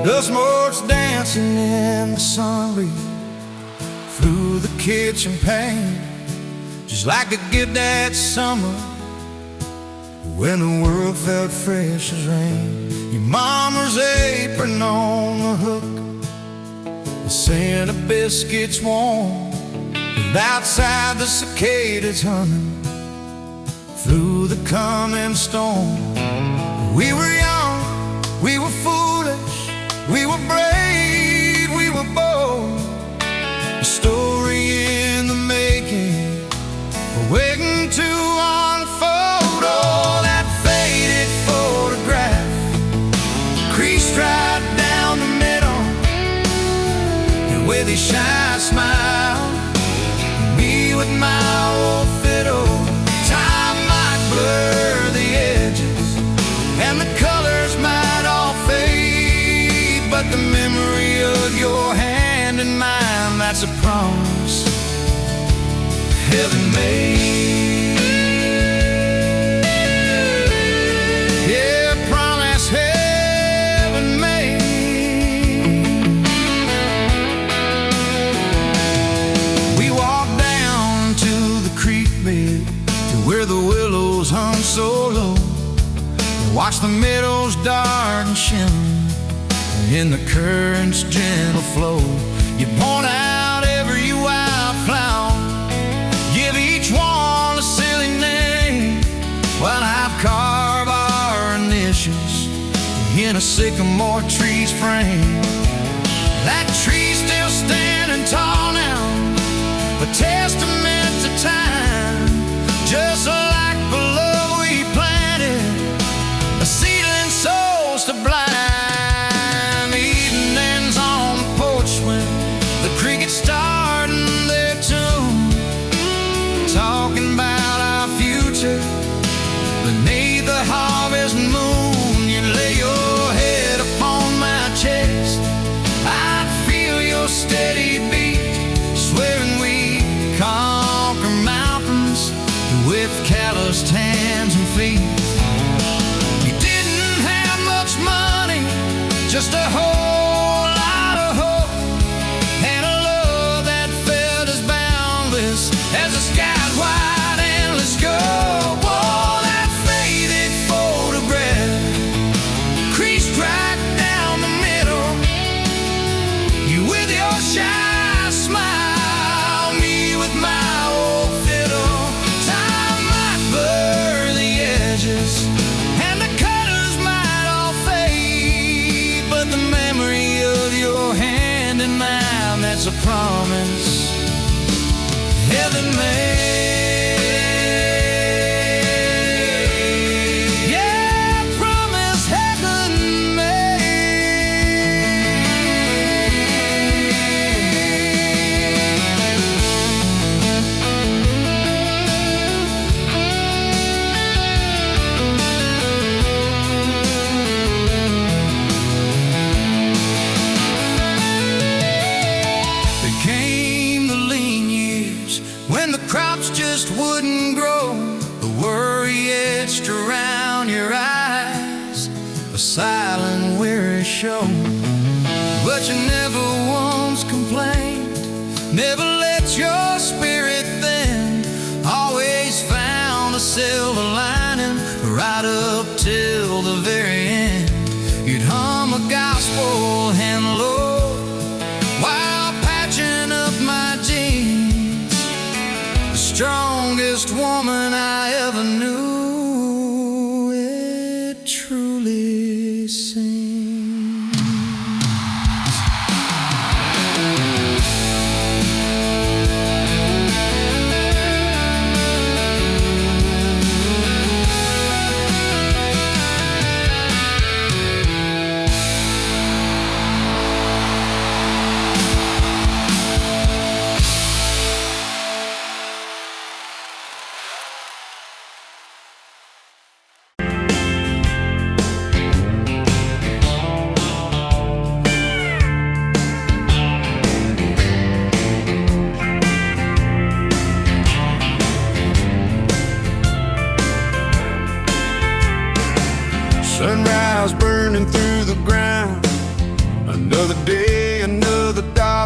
Dust motes dancing in the sun breeze through the kitchen pane, just like a gift that summer when the world felt fresh as rain. Your mama's apron on the hook, the scent of biscuits warm, and outside the cicadas humming through the coming storm. We were young, we were foolish, we were brave, we were bold. A story in the making, waiting to unfold. Oh, that faded photograph, creased right down the middle, and with his shy smile, me with my old fiddle. Time might blur the edges, and the colors might all fade, but the memory of your hand in mine, that's a promise heaven made. Yeah, promise heaven made. We walked down to the creek bed, to where the willows hung so low, watch the meadows dark and shimmer in the current's gentle flow. You point out every wildflower, give each one a silly name, while I carve our initials in a sycamore tree's frame. That tree's still standing tall now, a testament to time, just like the love we planted, a seedling souls to blind. Evenings on the porch when the crickets starting their tune, talking about our future beneath the harvest moon. You lay your head upon my chest, I'd feel your steady beat, swearing we conquer mountains with calloused hands and feet. You didn't have much money, just a whole lot of hope, and a love that felt as boundless as the sky's wide endless scope. Oh, that faded photograph, creased right down the middle, you with your shy smile, me with my old fiddle. Time might blur the edges, and the colors might all fade, but the memory of your hand in mine, that's a promise heaven made. Yeah, promise heaven There came the lean years when the crops just wouldn't grow, the worry etched around your eyes, a silent weary show. But you never once complained, never let your spirit thin, always found a silver lining right up till the very end. You'd hum a gospel and low while patching up my jeans, the strongest woman I ever knew, it truly seems.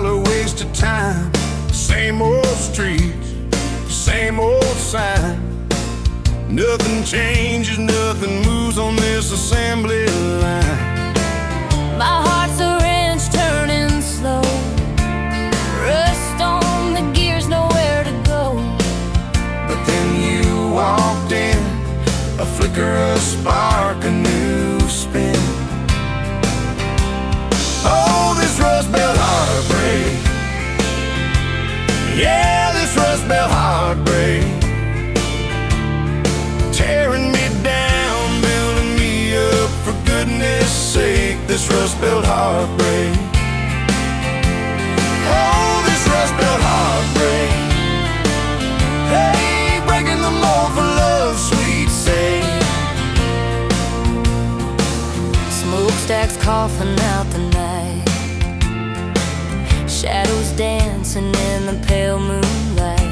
$1 waste of time. Same old streets, same old sign. Nothing changes, nothing moves on this assembly line. My heart's a wrench turning slow, rust on the gears, nowhere to go. But then you walked in, a flicker, a spark, a new spin. Oh, this rust belt heartbreak. Yeah, this rust belt heartbreak. Tearing me down, building me up, for goodness sake, this rust belt heartbreak. Oh, this rust belt heartbreak. Hey, breaking the mold for love's sweet sake. Smokestacks coughing out the night, shadows dancing in the pale moonlight.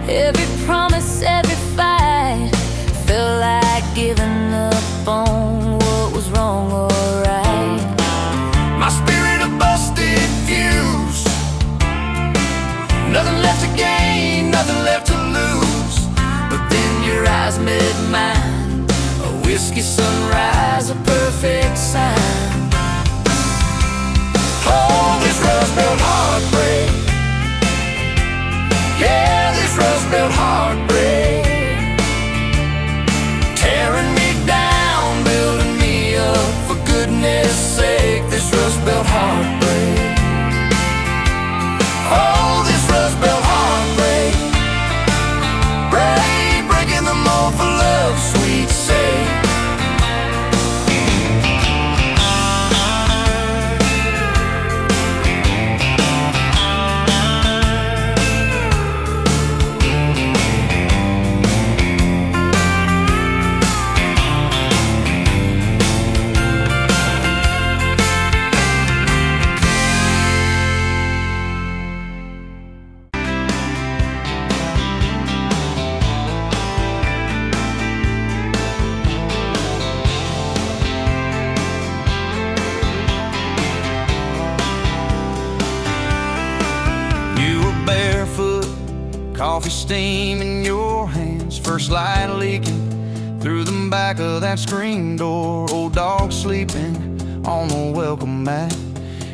Every promise, every fight felt like giving up on what was wrong or right. My spirit a busted fuse, nothing left to gain, nothing left to lose. But then your eyes met mine, a whiskey sunrise, a perfect sign. Oh, this rust belt heartbreak. Yeah, this rust belt heartbreak. Tearing me down, building me up, for goodness sake, this rust belt heartbreak. Oh, this rust belt heartbreak. Breaking the mold for love's sweet sake. Coffee steam in your hands, first light leaking through the back of that screen door. Old dog sleeping on the welcome mat.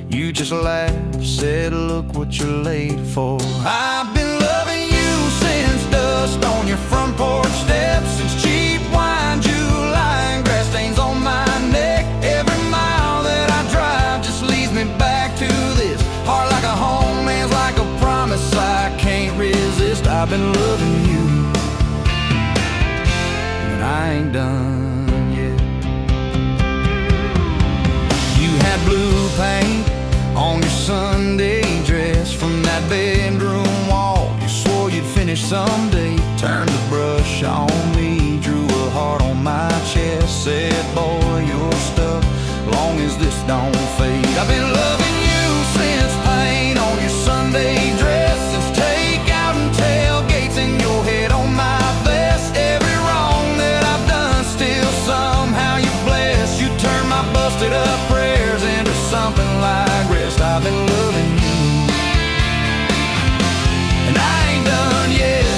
You just laughed, said, look what you're late for. I've been loving you since dust on your front porch steps, since cheap wine, July, and grass stains on my neck. Every mile that I drive just leads me back to this. Heart like a home, hands like a promise I can't resist. I've been loving you, but I ain't done yet. You had blue paint on your Sunday dress, from that bedroom wall you swore you'd finish someday. Turned the brush on me, drew a heart on my chest, said, boy, you're stuck long as this don't fade. I've been loving you since paint on your Sunday dress, since takeout and tailgates in your head on my vest. Every wrong that I've done, still somehow you bless. You turn my busted up prayers into something like rest. I've been loving you, and I ain't done yet.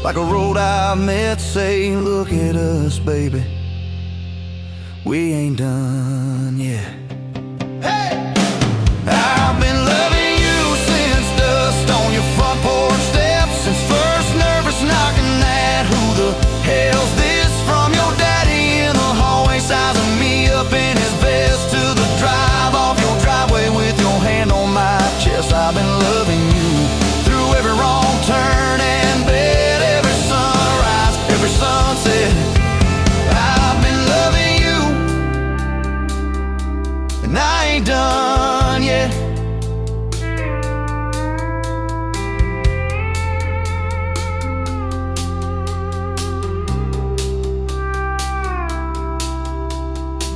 like a road I met, say, look at us, baby, we ain't done yet. Hey! I've been loving you since dust on your front porch steps, since first nervous knocking at who the hell's this, from your daddy in the hallway sizing me up in his vest, to the drive off your driveway with your hand on my chest. I've been loving you through every wrong turn and bed, every sunrise, every sunset. I've been loving you, and I ain't done yet.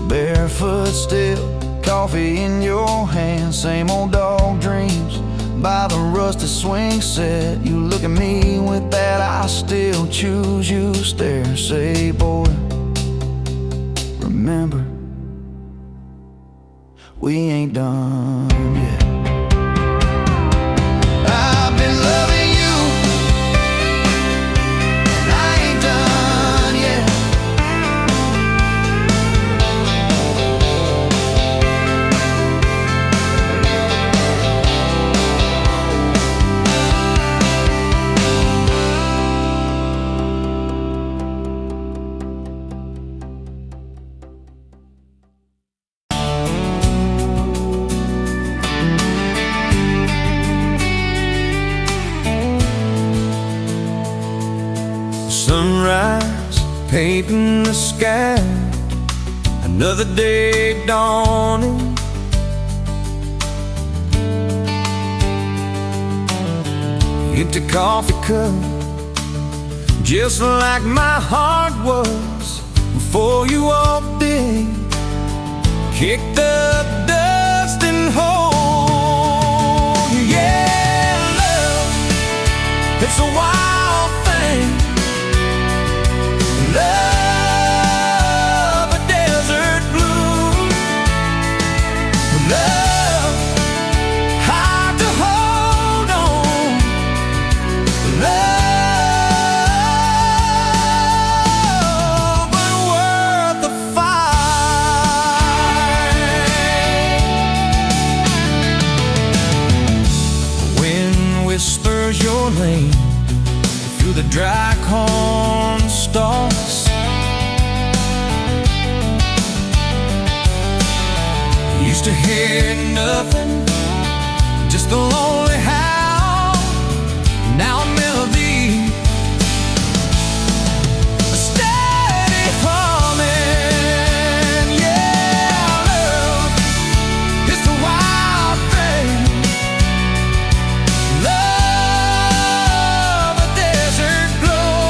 Barefoot still, coffee in your hand, same old dog dreams by the rusty swing set. You look at me with that I still choose you stare, say, boy, remember, we ain't done yet. I've been loving you, and I ain't done yet. Sunrise, painting the sky, another day dawning. Empty coffee cup, just like my heart was before you walked in. Kick the dust and hold you. Yeah, love, it's a wild thing. Love, a desert bloom. Love, hard to hold on. Love, but worth the fight. Wind whispers your name through the dry corn stalks. Used to hear nothing, just a lonely howl. Now a melody, a steady humming. Yeah, love, it's the wild thing. Love, a desert glow.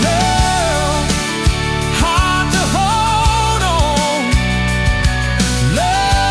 Love, hard to hold on. Love,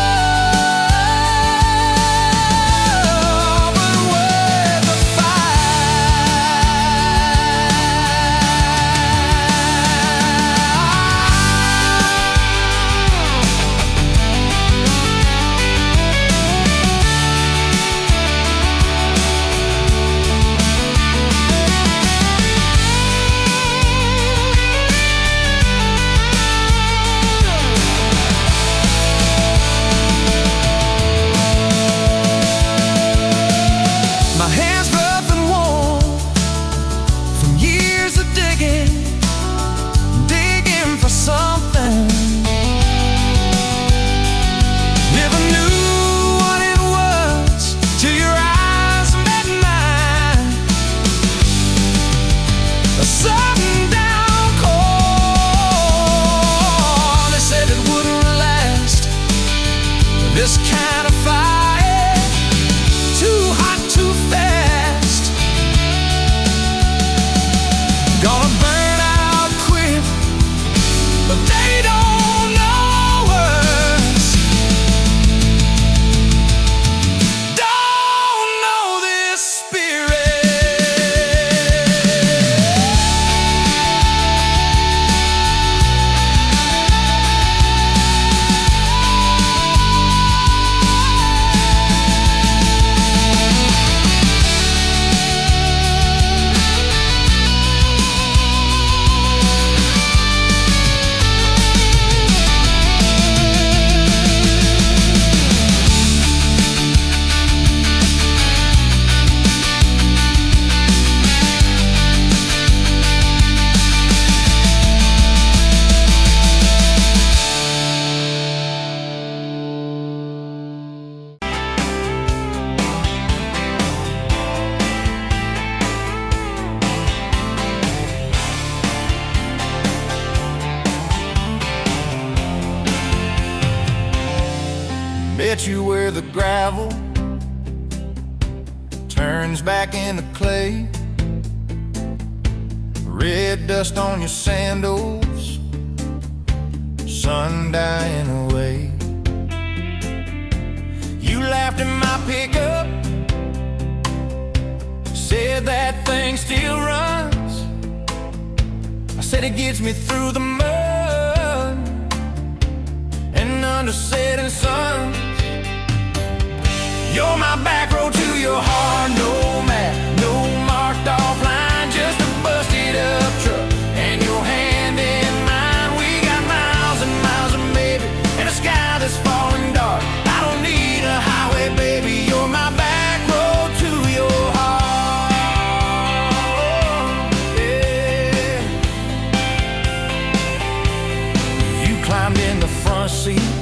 meet you where the gravel turns back into clay. Red dust on your sandals, sun dying away. You laughed in my pickup, said that thing still runs. I said it gets me through the mud and under setting suns. You're my back road to your heart, no map, no marked off line, just a busted up truck and your hand in mine. We got miles and miles of maybe and a sky that's falling dark. I don't need a highway, baby, you're my back road to your heart. Yeah. You climbed in the front seat,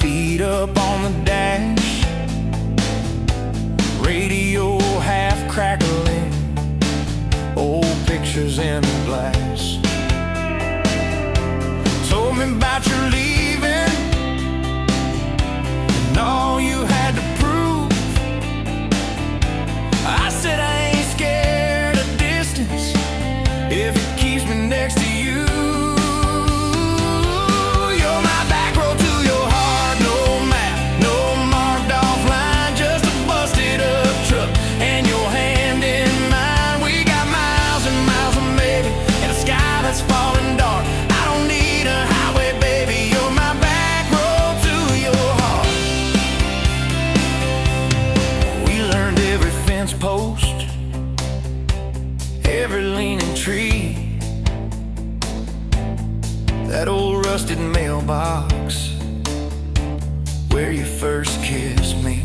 feet up on the dash, radio half crackling, old pictures in the glass. Told me about your leaving and all you had to prove. I said I ain't scared of distance if it keeps me next to you. Post, every leaning tree, that old rusted mailbox where you first kissed me.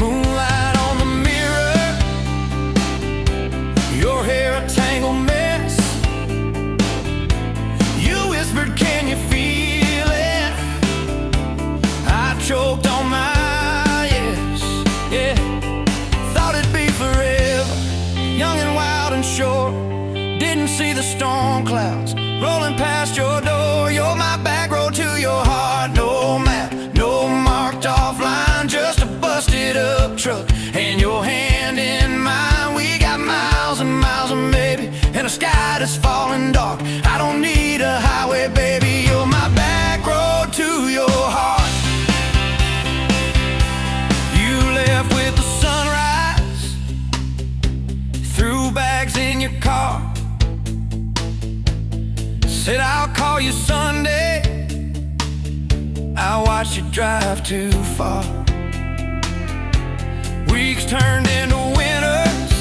Moonlight on the mirror, your hair a tangled mess. You whispered, can you feel it? I choked on my shore. Didn't see the storm clouds rolling past your door. You're my back road to your heart, no map, no marked off line, just a busted up truck and your hand in mine. We got miles and miles of maybe and a sky that's falling dark. I don't need a highway, baby, you're my back road to your heart. You left with the sunrise, threw bags in your car, said I'll call you Sunday. I watched you drive too far. Weeks turned into winters,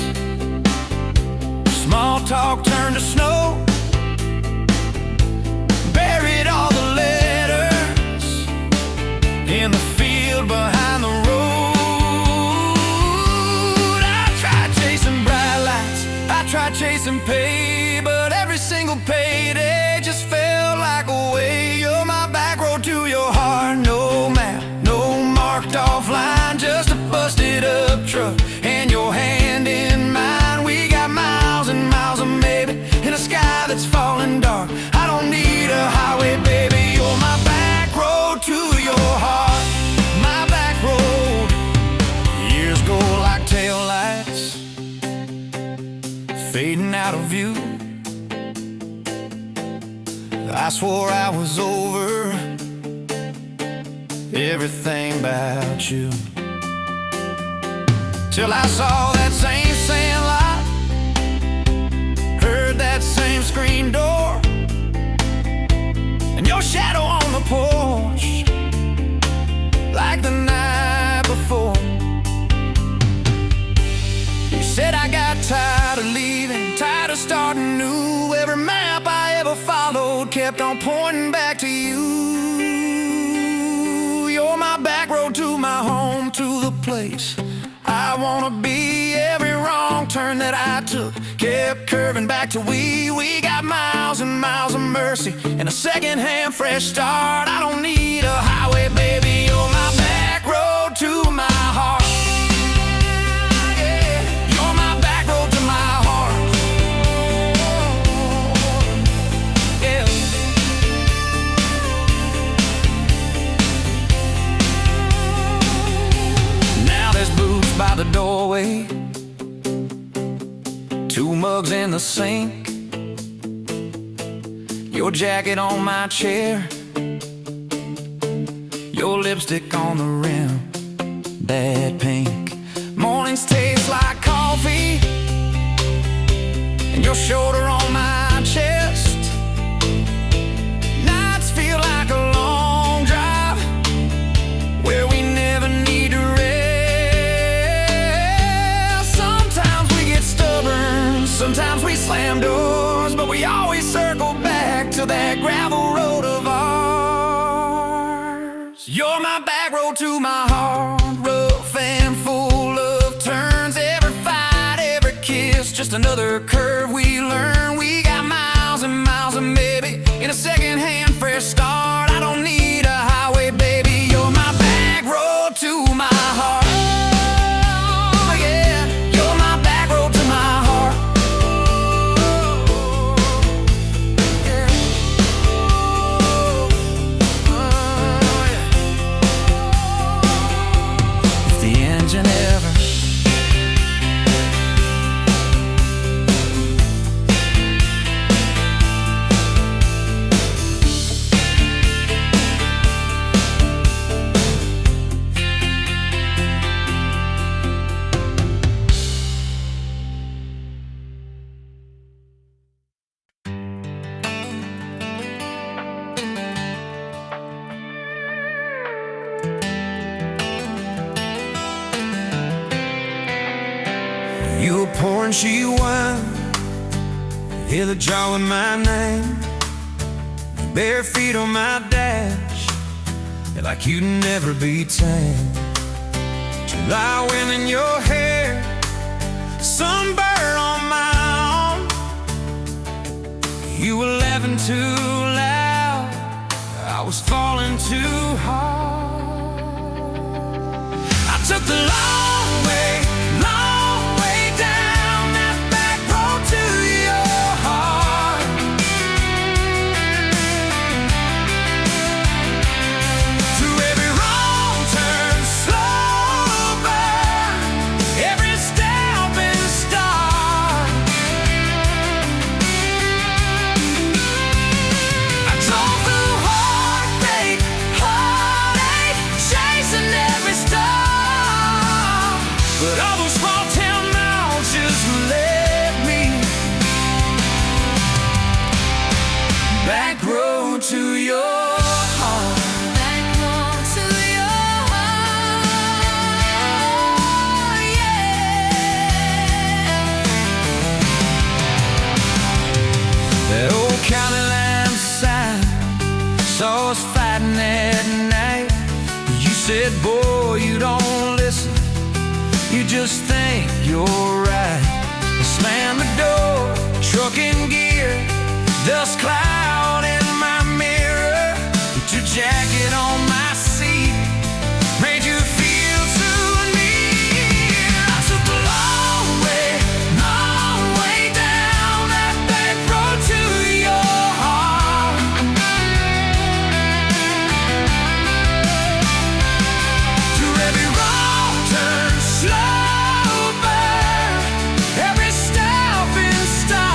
small talk turned to snow. Buried all the letters in the field behind the road. I tried chasing bright lights, I tried chasing pay, but every single payday just felt like a way. You're my back road to your heart, no map, no marked off line, just a busted up truck and your hand in mine. We got miles and miles of maybe in a sky that's falling dark. I don't need a highway, baby, you're my back road to your heart. My back road. Years go like taillights, fading out of view. I swore I was over everything about you, till I saw that same sandlot, heard that same screen door, and your shadow on the porch like the night before. You said I got tired of leaving, tired of starting new. Every map I ever followed kept on pointing back to you. You're my back road to my home, to the place I wanna be. Every wrong turn that I took kept curving back to we. We got miles and miles of mercy and a second-hand fresh start. I don't need a highway, baby, you're my back road to my heart. the doorway, two mugs in the sink, your jacket on my chair, your lipstick on the rim, that pink. Mornings taste like coffee, and your shoulder on my chest. Nights feel like a long drive where we never need to rest. Sometimes we get stubborn, sometimes we slam doors, but we always circle back to that gravel road of ours. You're my back road to my heart, rough and full of turns. Every fight, every kiss, just another curve we learn. We got miles and miles, and maybe in a second-hand fresh start. I don't need a highway, baby. You're my back road to my heart. Oh, yeah. You're my back road to my heart. Yeah. Oh, yeah. If the engine ever you were pouring cheap wine, hear the jar with my name, bare feet on my dash, like you'd never be tamed. July wind in your hair, sunburn on my arm. You were laughing too loud, I was falling too hard. I took the long way down that back road to your heart. Through every wrong turn, slow burn, every step and start. I drove through heartbreak, heartache, chasing every star. But all those small town miles just led me back road to your heart. Back road to your heart, yeah. That old county line sign saw us fighting at night. You said, boy, you don't listen, you just think you're right. I slammed the door, truck in gear, dust cloud in my mirror. Put your jacket on my seat, made you feel too near. I took the long way down that back road to your heart. Through every wrong turn, slow burn, every step and start.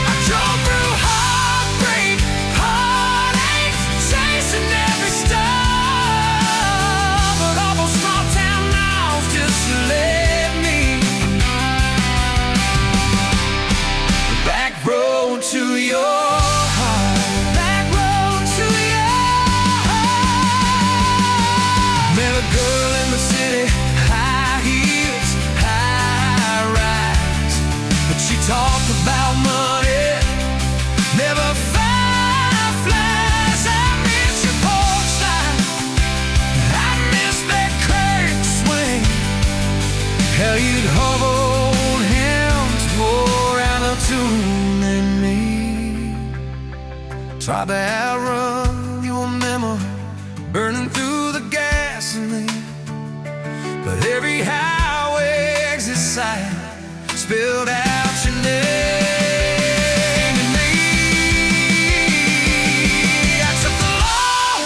I drove through heartbreak, heartache, chasing every star. But all those small town miles just led me back road to your heart. Back road to your heart. Met a girl in the city, high heels, high rise, but she talked about money, never fireflies. I miss your porch light, I miss that curtain swing, how you'd hold hands more out of tune than me. Tried to outrun your memory, burning through the gasoline, but every highway exit sign spilled out your name to me. I took the long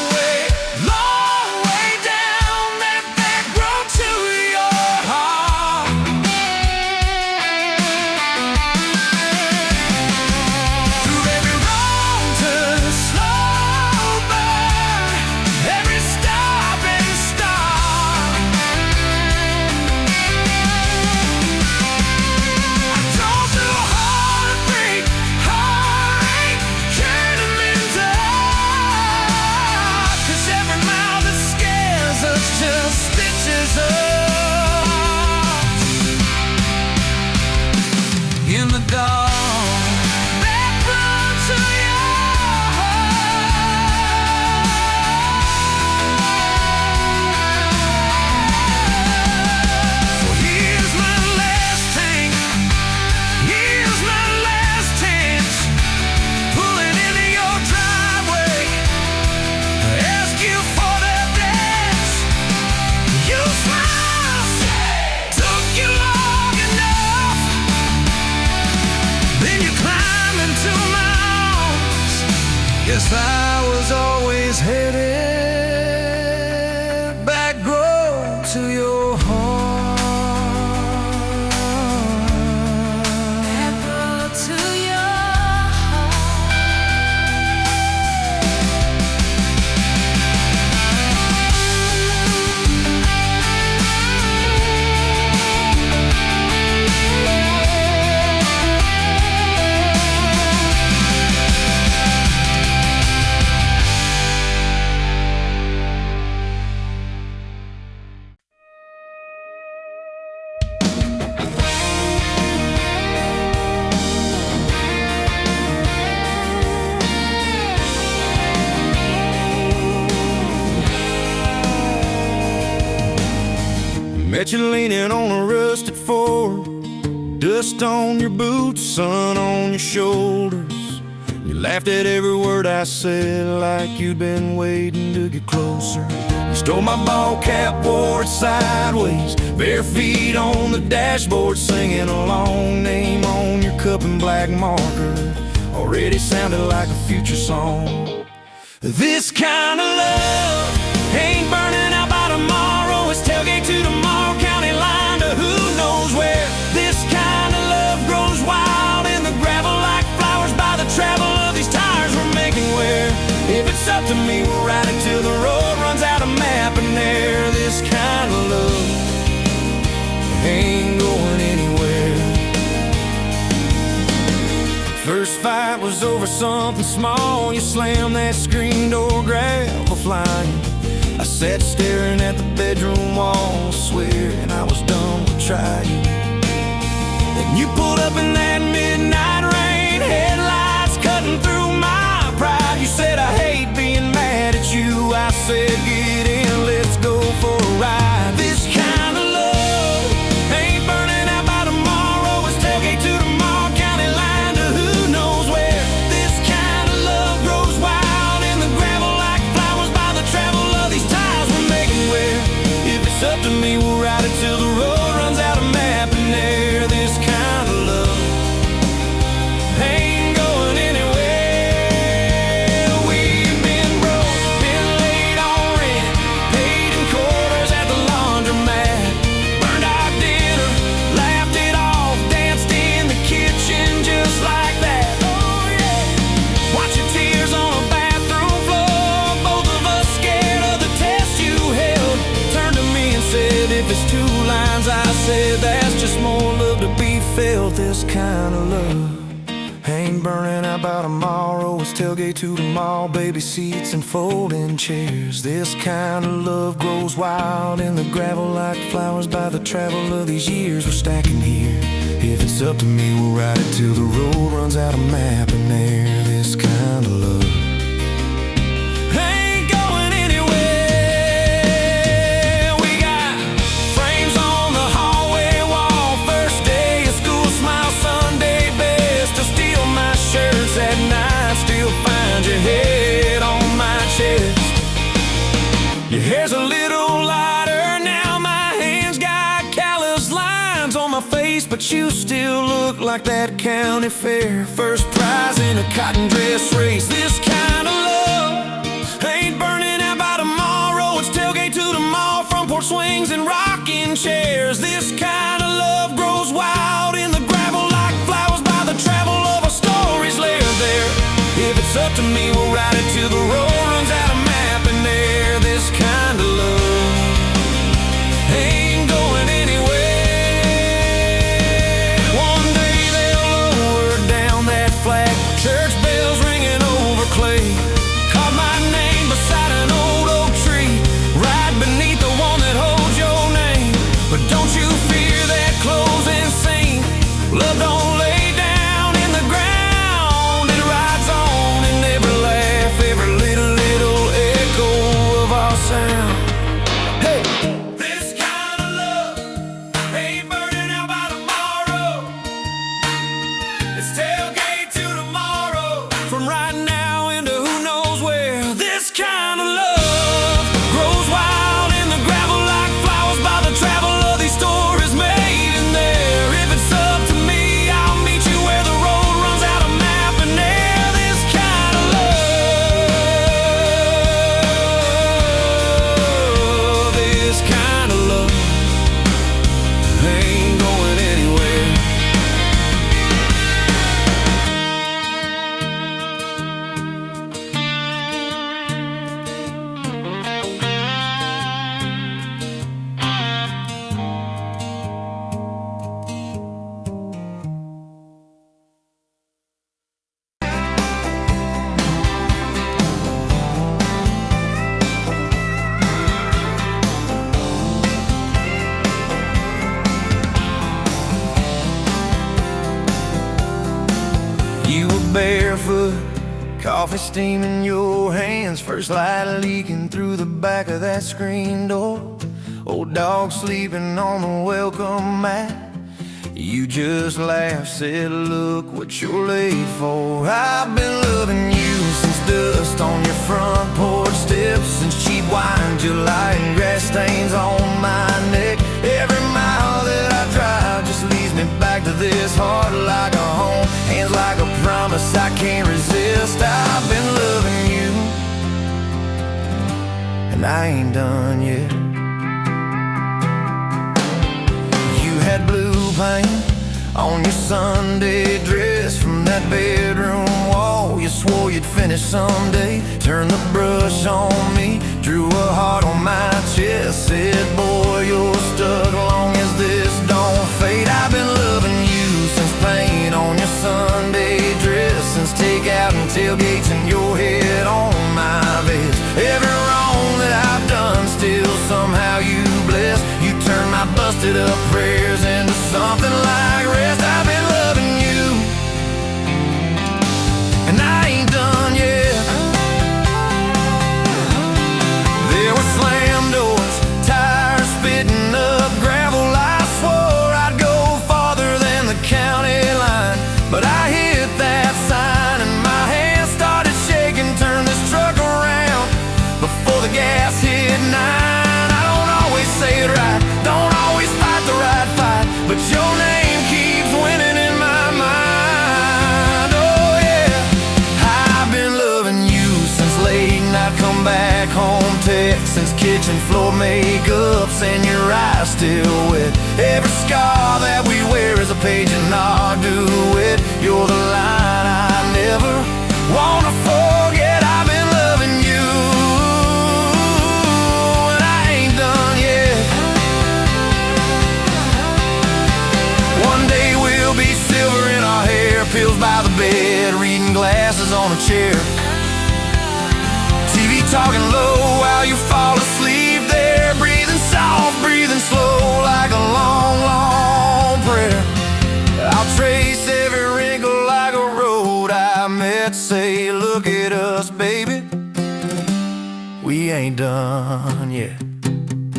in the dark. That road to your heart. So here's my last tank. Here's my last chance. Pulling into your driveway. Ask you for that dance. You smile. Took you long enough. Then you climb into my arms. Guess I was always headed back, grow to your heart. Back, grow to your met you leaning on a rusted Ford, dust on your boots, sun on your shoulders. You laughed at every word I said, like you'd been waiting to get closer. You stole my ball cap, wore it sideways, bare feet on the dashboard, singing a long name on your cup in black marker. Already sounded like a future song. This kind of love ain't burning out by tomorrow. It's tailgate to tomorrow, county line to who knows where. This kind of love grows wild in the gravel like flowers by the travel of these tires we're making wear. If it's up to me, we'll ride it till the road runs out of map and air. This kind of love ain't going anywhere. First fight was over something small. You slammed that screen door, gravel flying. I sat staring at the bedroom wall, swearing I was done with trying. Then you pulled up in that midnight rain, headlights cutting through my pride. You said, I hate being mad at you. I said, get in, let's go for a ride. This kind of love ain't burning out by tomorrow. It's tailgate to tomorrow, county line to who knows where. This kind of love grows wild in the gravel like flowers by the travel of these tires we're making wear. If it's up to me, we'll ride it till the road runs out of map and air. This kind of love ain't going anywhere. We've been broke, been late on rent, paid in quarters at the laundromat, burned our dinner, laughed it off, danced in the kitchen just like that. Oh yeah, watch your tears on a bathroom floor, both of us scared of the test you held. Turned to me and said, if it's two lines, I said, that's just more love to be felt. This kind of love ain't burning out by tomorrow. It's tailgate to the mall, baby seats and folding chairs. This kind of love grows wild in the gravel like flowers by the travel of these years we're stacking here. If it's up to me, we'll ride it till the road runs out of map and air. This kind of love ain't going anywhere. We got frames on the hallway wall, first day of school, smile Sunday best. Still steal my shirts at night, still find your head on my chest. Your hair's a little lighter now, my hands got callous lines on my face, but you still look like that county fair first prize in a cotton dress race. This kind of love ain't burning out by tomorrow. It's tailgate to the mall, front porch swings and rocking chairs. This kind of love grows wild in the gravel like flowers by the travel of our stories layered there. If it's up to me, we'll ride it till the road runs out of map and air. This kind of love ain't going anywhere. One day they'll lower down that flag, church bells ringing over clay. Carve my name beside an old oak tree, right beneath the one that holds your name. barefoot, coffee steam in your hands, first light leaking through the back of that screen door. Old dog sleeping on the welcome mat. You just laughed, said, look what you're late for. I've been loving you since dust on your front porch steps, since cheap wine, July, and grass stains on my neck. Every mile that I drive just leads me back to this heart like a home, hands like a promise I can't resist. I've been loving you, and I ain't done yet. You had blue paint on your Sunday dress from that bedroom wall. You swore you'd finish someday. Turned the brush on me, drew a heart on my chest, said, boy, you're stuck long as this don't fade. I've been loving you since paint on your Sunday dress, since takeout and tailgates and your head on my vest. Every wrong that I've done, still somehow you bless. You turn my busted up prayers into something like rest. I've been loving you, and I ain't done yet. There were slam doors, tires spitting up gravel. I swore I'd go farther than the county line, but I hit that sign and my hands started shaking. Turned this truck around before the gas hit 9. I don't always say it right, don't always fight the right fight, but your name keeps winning in my mind. Oh yeah, I've been loving you since late night come back home text, since kitchen floor makeups and your eyes still wet. Every scar that we wear is a page in our duet. You're the line I never wanna forget. I've been loving you, and I ain't done yet. One day we'll be silver in our hair, pills by the bed, reading glasses on a chair, TV talking low while you fall asleep there, breathing soft, breathing slow like a long, long prayer. I'll trace every wrinkle like a road I met, say, look at us, baby, we ain't done yet.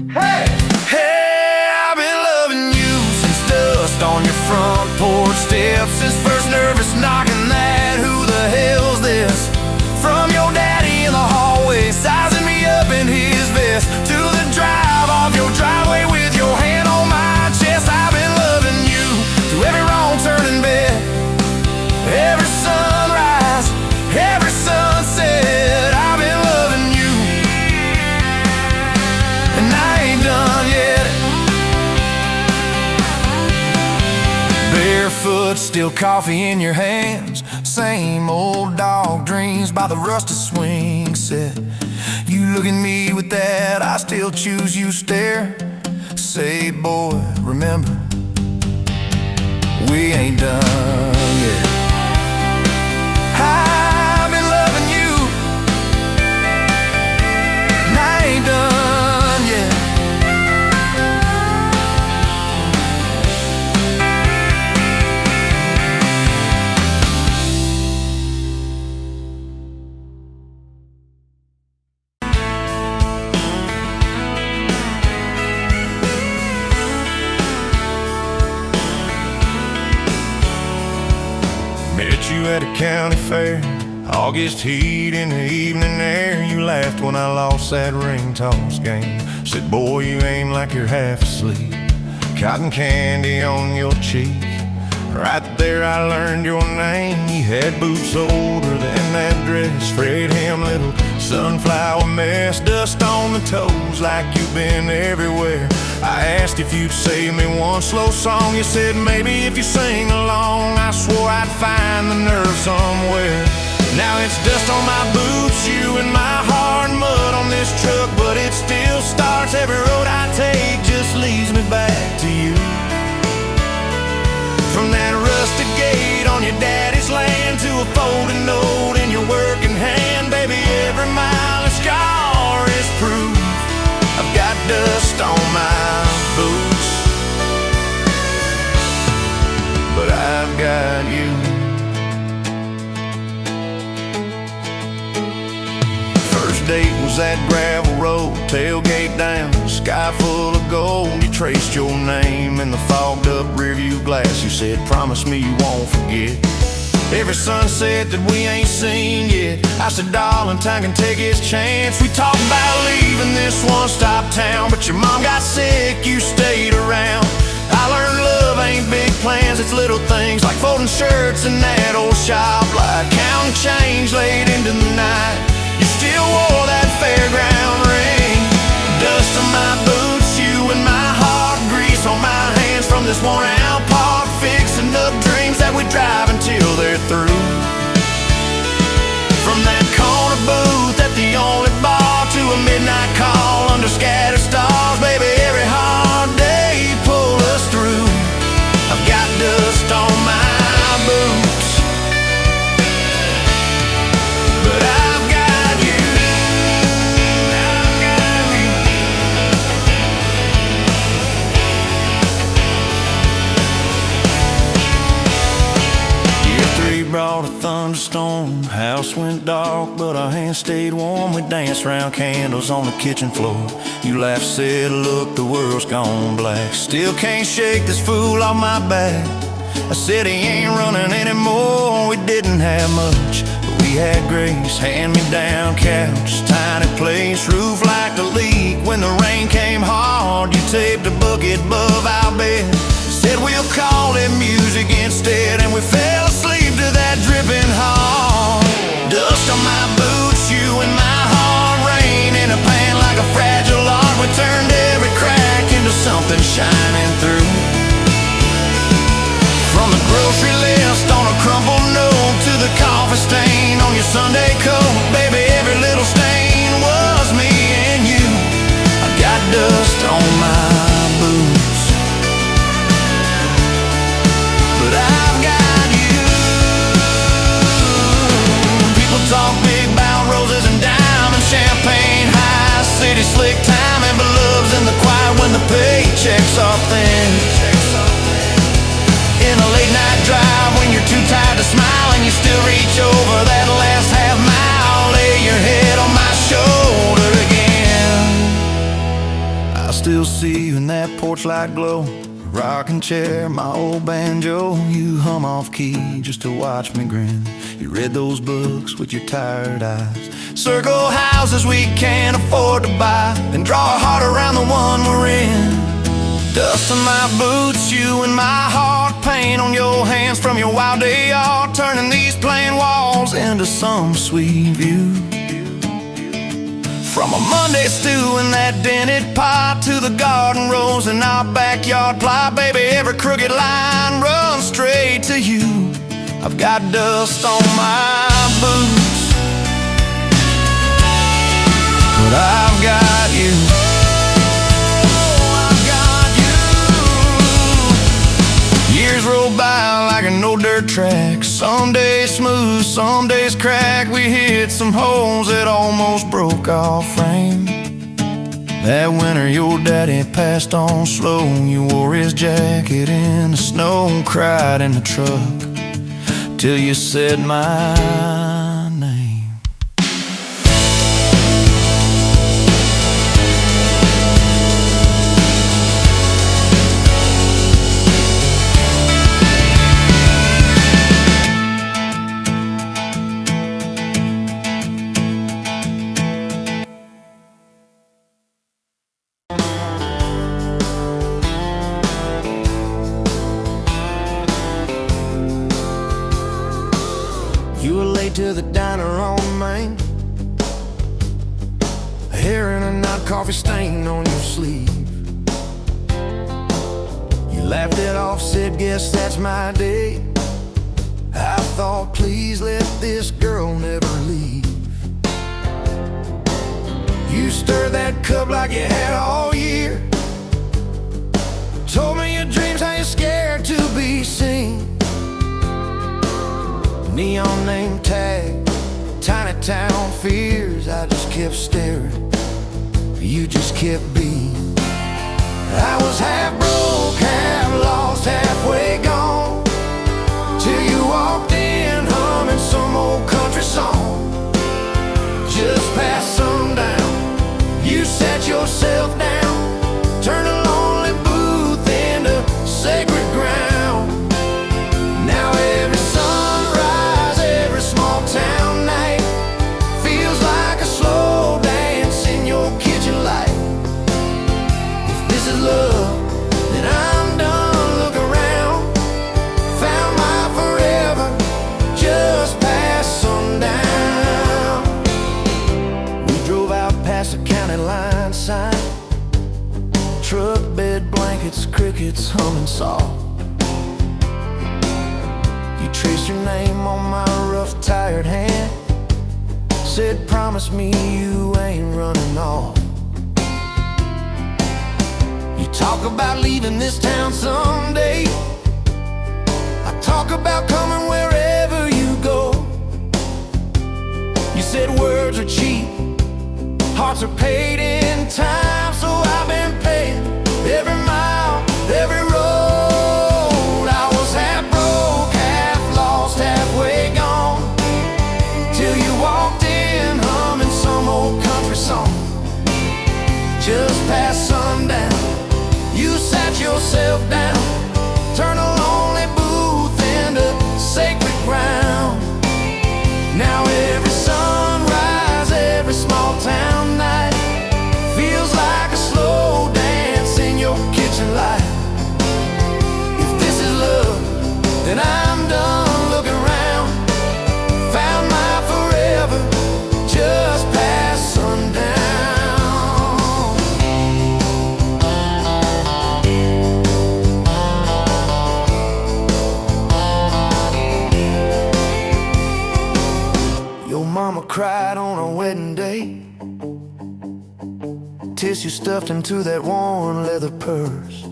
Hey! Hey, I've been loving you since dust on your front porch steps, since first nervous knocking that who the hell's this? From your daddy in the hallway, sizing me up in his vest, to the drive off your driveway with your hand on my chest. I've been loving you through every wrong turn in bed, every sunrise, every sunset. I've been loving you, and I ain't done yet. Barefoot, still coffee in your hands, same old dog dreams by the rusted swing set. You look at me with that I still choose you stare, say, boy, remember, we ain't done yet. I've been loving you, and I ain't done yet. Met you at a county fair, August heat in the evening air. You laughed when I lost that ring toss game, said, boy, you ain't like you're half asleep. Cotton candy on your cheek, right there I learned your name. You had boots older than that dress, Fred Ham, little sunflower mess, dust on the toes like you've been everywhere. I asked if you'd save me one slow song, you said maybe if you sing along. I swore I'd find the nerve somewhere. Now it's dust on my boots, you and my heart, mud on this truck, but it still starts. Every road I take just leads me back to you. From that rusted gate on your daddy's land to a folded note in your working hand, baby, every mile a scar is proof I've got dust on my boots, but I've got you, that gravel road, tailgate down, sky full of gold. You traced your name in the fogged up rearview glass. You said, promise me you won't forget every sunset that we ain't seen yet. I said, darling, time can take its chance. We talked about leaving this one-stop town, but your mom got sick, you stayed around. I learned love ain't big plans, it's little things like folding shirts in that old shop, like counting change late into the night. You still wore that fairground ring, dust on my boots, you and my heart, grease on my hands from this worn-out park, fixing up dreams that we drive until they're through. From that corner booth at the only bar to a midnight call under scattered stars, baby, every hard day pull us through. I've got dust on my boots, but I've got you. I've got you. Year 3 brought a thunderstorm. House went dark, but our hands stayed warm. We danced round candles on the kitchen floor. You laughed, said, look, the world's gone black. Still can't shake this fool off my back. I said he ain't running anymore. We didn't have much, but we had grace. Hand-me-down couch, tiny place, roof like a leak. When the rain came hard, you taped a bucket above our bed. Said we'll call it music instead, and we fell asleep to that dripping heart. Dust on my boots, you and my heart, rain in a pan like a fragile art. We turned every crack into something shining through. From the grocery list on a crumpled note to the coffee stain on your Sunday coat, baby, every little stain was me and you. I got dust on my boots, but I've got you. People talk big about roses and diamonds, champagne, high city slick time, and love's in the quiet when the paychecks are thin. In a late night drive when you're too tired to smile and you still reach over that last half mile, lay your head on my shoulder again. I still see you in that porch light glow, rocking chair, my old banjo. You hum off key just to watch me grin. You read those books with your tired eyes, circle houses we can't afford to buy, and draw a heart around the one we're in. Dust on my boots, you and my heart, paint on your hands from your wild day art, turning these plain walls into some sweet view. From a Monday stew in that dented pot to the garden rose in our backyard plot, baby, every crooked line runs straight to you. I've got dust on my boots, but I've got you. I've got you. Years roll by like an old dirt track, some days smooth, some days crack. We hit some holes that almost broke our frame. That winter your daddy passed on slow. You wore his jacket in the snow, cried in the truck till you said my name. You were late to the diner on Main, hair in a knot, coffee stain on your sleeve. You laughed it off, said, guess that's my day. I thought, please let this girl never leave. You stirred that cup like you had all year, told me your dreams, how you're scared to be seen. Neon name tag, tiny town fears. I just kept staring, you just kept being. I was half broke, half lost, halfway gone, till you walked in humming some old country song. Just past sundown, yourself down, turn a lonely booth into sacred ground. Now every sunrise, every small town night feels like a slow dance in your kitchen light. If this is love, then I'm done. Look around, found my forever just past sundown. We drove out past the county line sign, truck bed blankets, crickets humming soft. You traced your name on my rough, tired hand, said promise me you ain't running off. You talk about leaving this town someday, I talk about coming wherever you go. You said words are cheap, hearts are paid in time, so I've been paying every mile, every road. I was half broke, half lost, halfway gone, till you walked in humming some old country song. Just past sundown, you sat yourself down, turn a lonely booth into sacred ground. Now every sunrise, every small town night feels like a slow dance in your kitchen light. If this is love, then I'm done looking around, found my forever just past sundown. Your mama cried on our wedding day, tissue stuffed into that worn leather purse.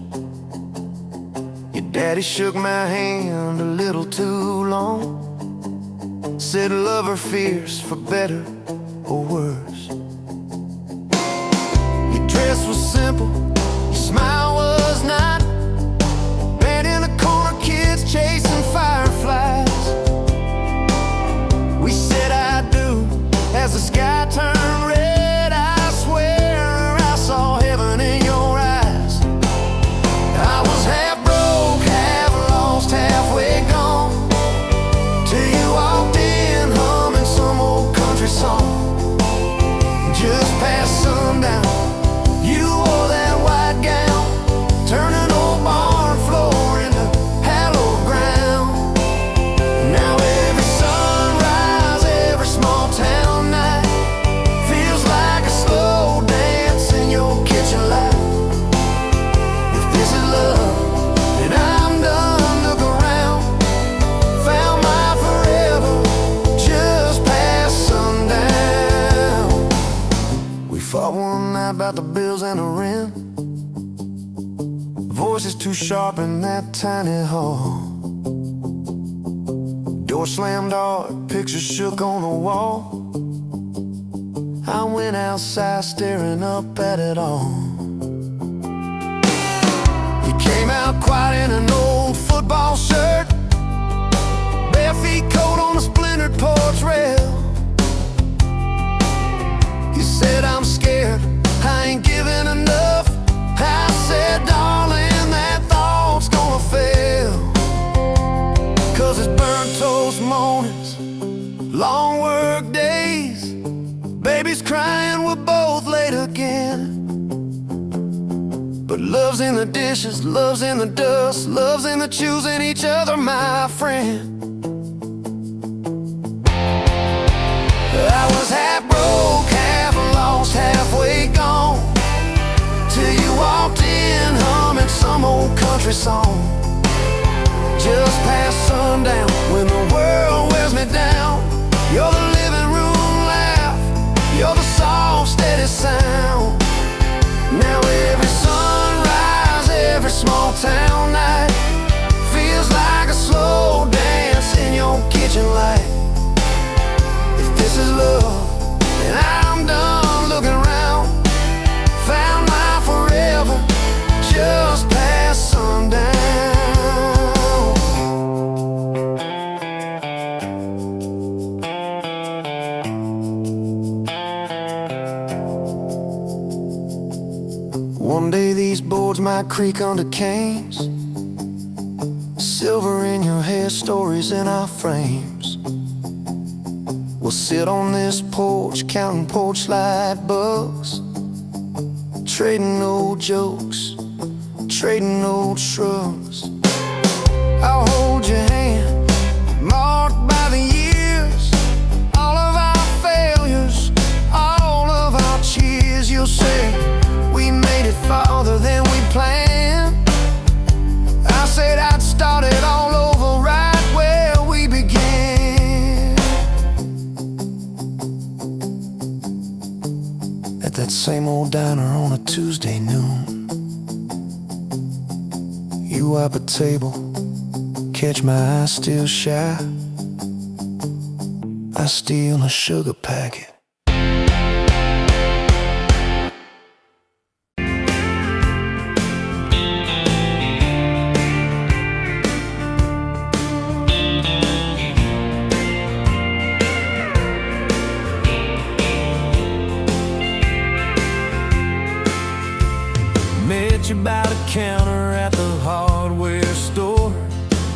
Your daddy shook my hand a little too long, said love or fierce, for better or worse. Your dress was simple, your smile was not, band in the corner, kids chasing fireflies. We said I do as the sky turned red. I swear I saw heaven in your eyes. I was half broke, half lost, halfway gone, till you walked in humming some old country song. Just past sundown, you wore that white gown, turning old barn floor into hallowed ground. Now every sunrise, every small town night feels like a slow dance in your kitchen light. If this is love, then I'm done. Look around, found my forever just past sundown. We fought one night about the bills and the rent, voices too sharp in that tiny hall. Door slammed hard, pictures shook on the wall. I went outside staring up at it all. He came out quiet in an old football shirt, bare feet cold on the splintered porch rail. He said, I'm scared, I ain't giving enough. I said, darling, that thought's gonna fail, 'cause it's burnt toast mornings, long work days, babies crying, we're both late again. But love's in the dishes, love's in the dust, love's in the choosing each other, my friend. I was half broke, half lost, halfway gone, till you walked in humming some old country song. Just past sundown, when the world wears me down, you're the living room laugh, you're the soft, steady sound. Now every sunrise, every small town night feels like a slow dance in your kitchen light. If this is love, then I'm done looking around, found my forever just past sundown. One day these boards might creak under canes, silver in your hair, stories in our frames. We'll sit on this porch, counting porch light bugs, trading old jokes, trading old shrugs. I'll hold your hand, marked by the years, all of our failures, all of our cheers. You'll say we made it farther than we planned. I said I'd start it all over right where we began, at that same old diner on a Tuesday noon. You wipe a table, catch my eye still shy. I steal a sugar packet. Met you by the counter at the hardware store.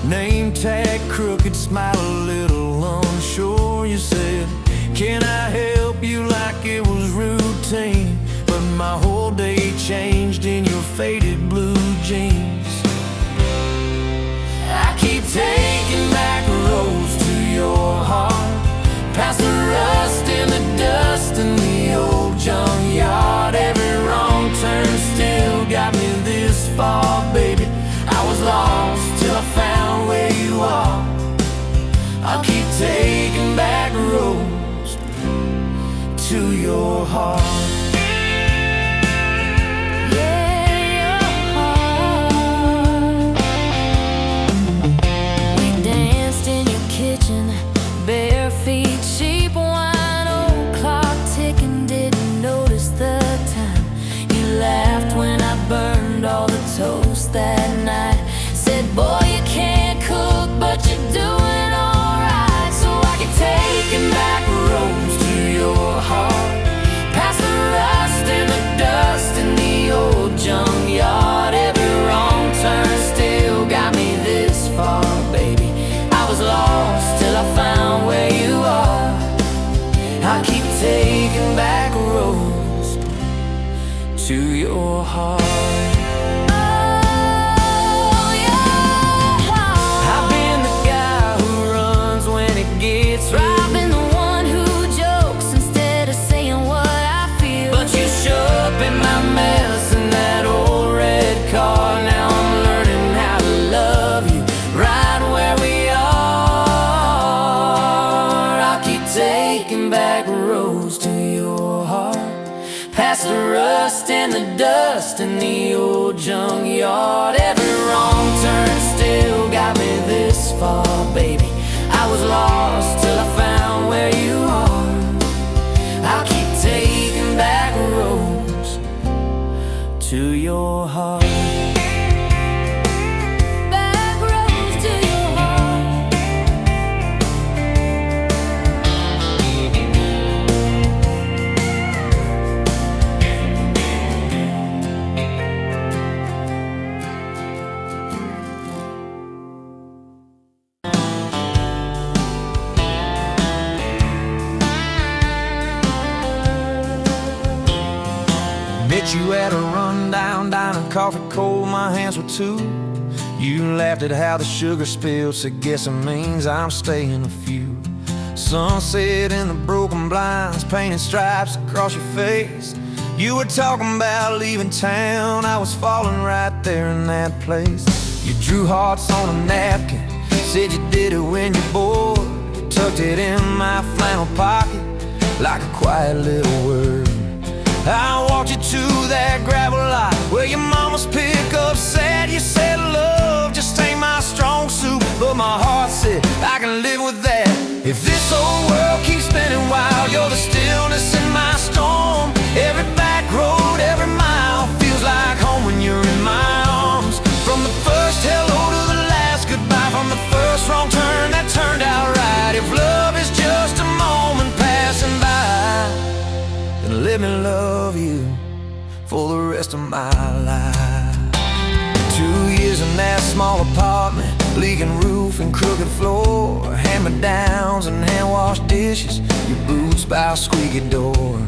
Name tag crooked, smile a little unsure. You said, can I help you, like it was routine. But my whole day changed in your faded blue jeans. I keep taking back roads to your heart, past the rust and the dust in the old junkyard. Every wrong turn still got me this far, baby. I was lost till I found where you are. I'll keep taking back roads to your heart. Bare feet, cheap wine, old clock ticking, didn't notice the time. You laughed when I burned all the toast that night. Said, boy, you can't cook, but you're doing alright. So I keep taking back roads to your heart, past the rust and the dust in the old junkyard. Every wrong turn still got me this far, baby. I was lost till I found where you are. I keep taking back roads to your heart. Oh, your heart. I've been the guy who runs when it gets real. I've been the one who jokes instead of saying what I feel. But you show up in my mess in that old red car. Now I'm learning how to love you right where we are. Taking back roads to your heart, past the rust and the dust in the old junkyard. Every wrong turn still got me this far, baby. I was lost till I found where you are. I'll keep taking back roads to your heart. Met you at a rundown diner, coffee cold, my hands were too. You laughed at how the sugar spilled, so guess it means I'm staying a few. Sunset in the broken blinds, painted stripes across your face. You were talking about leaving town, I was falling right there in that place. You drew hearts on a napkin, said you did it when you're bored. You tucked it in my flannel pocket like a quiet little word. I walked you to that gravel lot where your mama's pickup sat. You said love just ain't my strong suit, but my heart said I can live with that. If this old world keeps spinning wild, you're the stillness in my storm. Every back road, every mile feels like home when you're in my arms. From the first hello to the last goodbye, from the first wrong turn that turned out right. If love is just a moment passing by, then let me love you rest of my life. 2 years in that small apartment, leaking roof and crooked floor, hand-me-downs and hand-washed dishes, your boots by a squeaky door.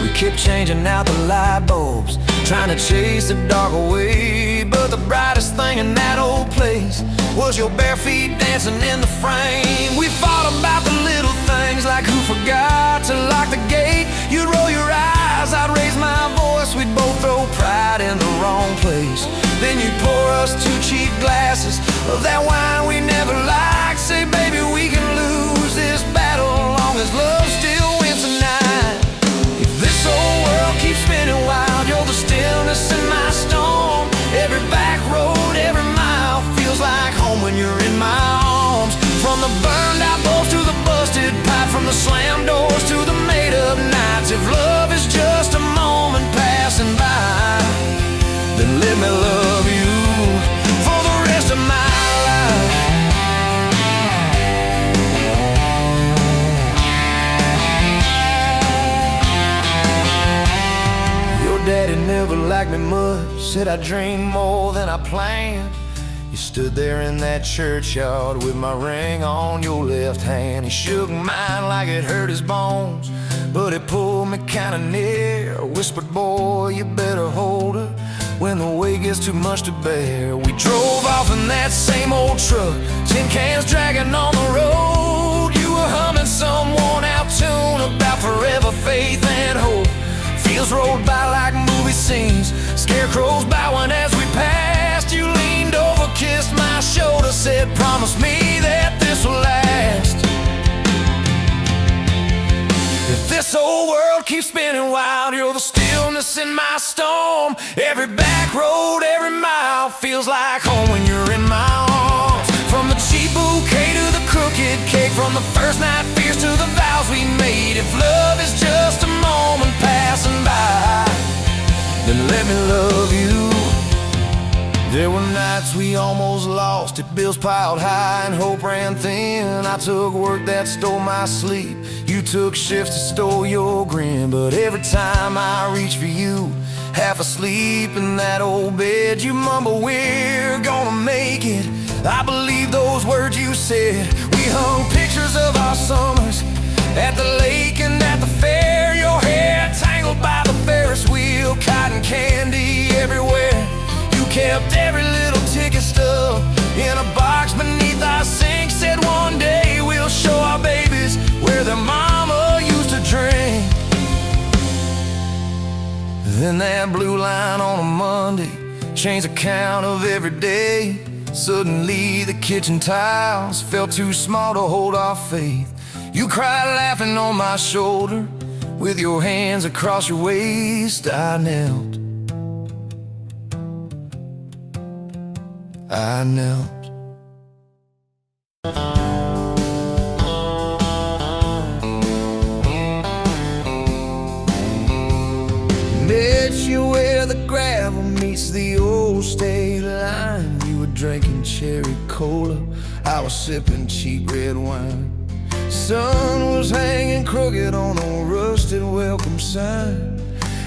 We kept changing out the light bulbs, trying to chase the dark away, but the brightest thing in that old place was your bare feet dancing in the frame. We fought about the little things, like who forgot to lock the gate. You'd roll your eyes, I'd raise my voice, we'd both throw pride in the wrong place. Then you'd pour us 2 cheap glasses of that wine we never liked, say baby we can lose this battle long as love still wins tonight. If this whole world keeps spinning wild, you're the stillness in my storm. Every back road, every mile feels like home when you're in my arms. From the burned out bulbs to the busted pipe, from the slammed doors to the made up nights. If love is just a moment passing by, then let me love you for the rest of my life. Your daddy never liked me much, said I dreamed more than I planned. You stood there in that churchyard with my ring on your left hand. He shook mine like it hurt his bones, but he pulled me kinda near, whispered, boy, you better hold her when the weight gets too much to bear. We drove off in that same old truck, tin cans dragging on the road. You were humming some worn out tune about forever faith and hope. Fields rolled by like movie scenes, scarecrows bowing as we passed. You leaned over, kissed my shoulder, said, promise me that this will last. If this whole world keeps spinning wild, you're the stillness in my storm. Every back road, every mile feels like home when you're in my arms. From the cheap bouquet to the crooked cake, from the first night fears to the vows we made. If love is just a moment passing by, then let me love you. There were nights we almost lost it, bills piled high and hope ran thin. I took work that stole my sleep, you took shifts that stole your grin. But every time I reach for you, half asleep in that old bed, you mumble, we're gonna make it. I believe those words you said. We hung pictures of our summers at the lake and at the fair. Your hair tangled by the Ferris wheel, cotton candy everywhere. You kept every little ticket stub in a box beneath our sink. Said one day we'll show our babies where their mama used to drink. Then that blue line on a Monday changed the count of every day. Suddenly the kitchen tiles felt too small to hold our faith. You cried laughing on my shoulder, with your hands across your waist. I knelt, I knelt. Met you where the gravel meets the old state line. You were drinking cherry cola, I was sipping cheap red wine. Sun was hanging crooked on a rusted welcome sign.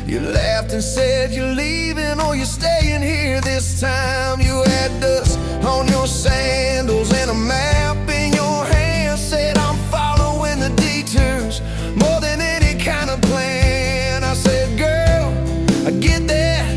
You laughed and said you're leaving or you're staying here this time. You had dust on your sandals and a map in your hand. Said I'm following the detours more than any kind of plan. I said, girl, I get that,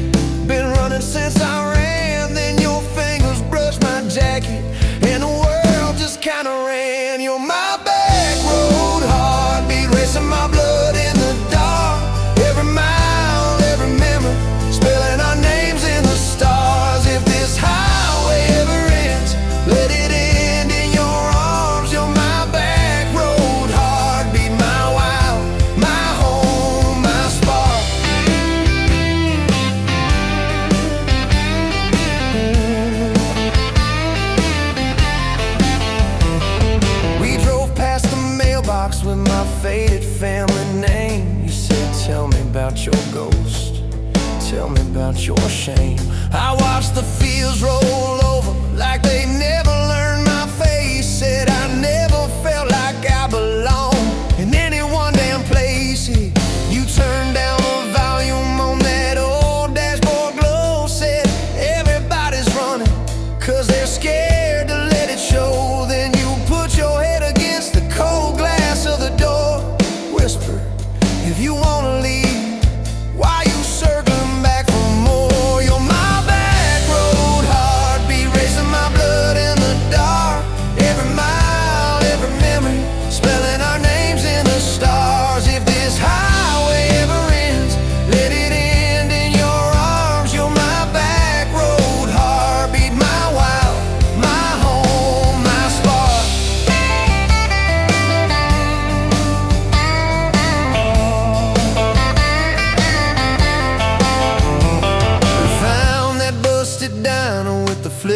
been running since I ran. Then your fingers brushed my jacket and the world just kinda ran. You're my back road heartbeat, racing my blood in the dark. Every mile, every memory, spelling our names in the stars. If this highway ever ends, let it end in your arms. You're my back road heartbeat, my wild, my home, my spark. We drove past the mailbox with my faded family name. You said, tell me about your ghost, tell me about your shame. I watched the fields roll over like they never learned my face. Said I never felt like I belonged in any one damn place. You turned down the volume on that old dashboard